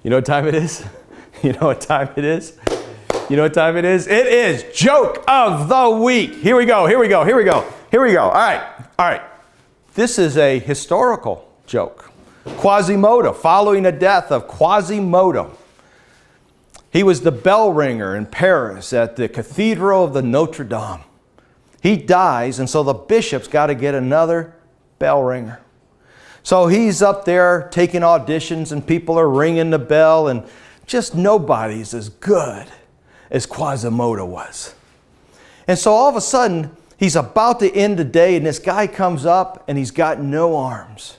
You know what time it is? You know what time it is? You know what time it is? It is Joke of the Week. Here we go, here we go, here we go, here we go. All right. This is a historical joke. Quasimodo, following the death of Quasimodo. He was the bell ringer in Paris at the Cathedral of the Notre Dame. He dies, and so the bishop's got to get another bell ringer. So he's up there taking auditions, and people are ringing the bell, and just nobody's as good as Quasimodo was. And so all of a sudden, he's about to end the day, and this guy comes up, and he's got no arms.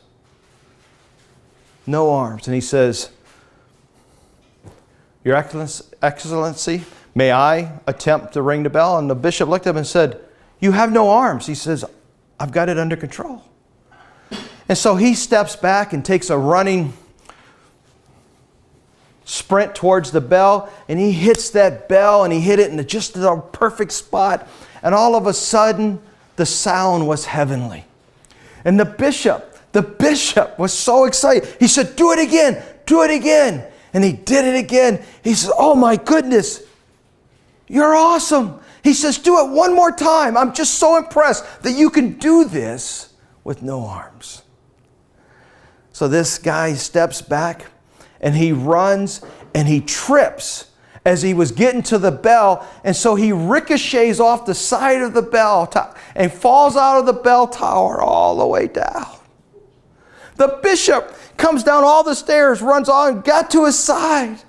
No arms. And he says, "Your Excellency, may I attempt to ring the bell?" And the bishop looked at him and said, "You have no arms." He says, "I've got it under control." And so he steps back and takes a running sprint towards the bell, and he hits that bell, and he hit it in just the perfect spot. And all of a sudden, the sound was heavenly. And the bishop was so excited. He said, "Do it again, do it again." And he did it again. He said, "Oh my goodness, you're awesome." He says, "Do it one more time. I'm just so impressed that you can do this with no arms." So this guy steps back, and he runs, and he trips as he was getting to the bell. And so he ricochets off the side of the bell and falls out of the bell tower all the way down. The bishop comes down all the stairs, runs on, got to his side.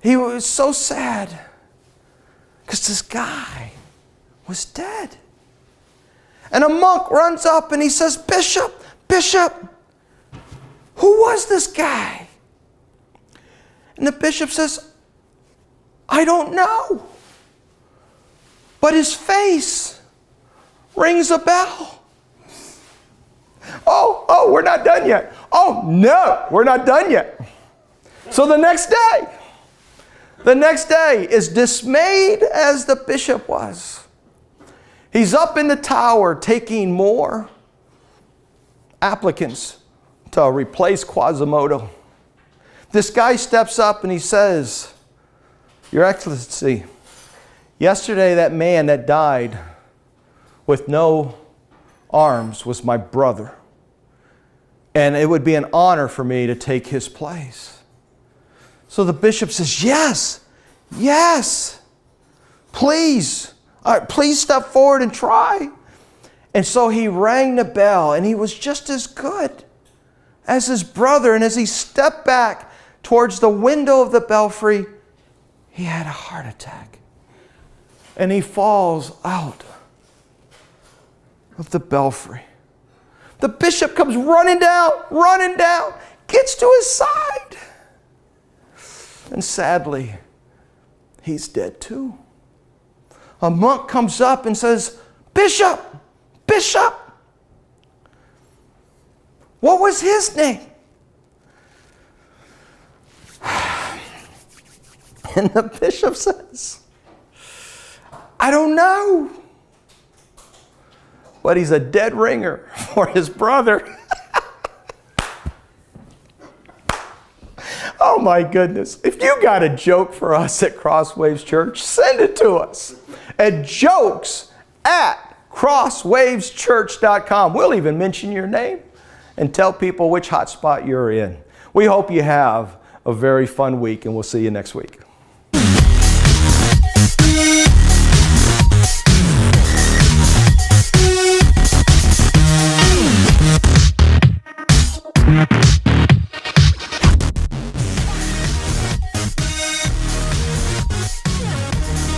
He was so sad because this guy was dead. And a monk runs up and he says, Bishop, who was this guy?" And the bishop says, "I don't know, but his face rings a bell." Oh, we're not done yet. Oh, no, we're not done yet. So the next day, as dismayed as the bishop was, he's up in the tower taking more applicants to replace Quasimodo. This guy steps up and he says, "Your Excellency, yesterday that man that died with no arms was my brother. And it would be an honor for me to take his place." So the bishop says, yes, please. All right, please step forward and try. And so he rang the bell, and he was just as good as his brother. And as he stepped back towards the window of the belfry, he had a heart attack. And he falls out of the belfry. The bishop comes running down, gets to his side. And sadly, he's dead too. A monk comes up and says, Bishop, what was his name?" And the bishop says, "I don't know, but he's a dead ringer for his brother." Oh my goodness. If you got a joke for us at Crosswaves Church, send it to us at jokes@crosswaveschurch.com. We'll even mention your name and tell people which hotspot you're in. We hope you have a very fun week, and we'll see you next week.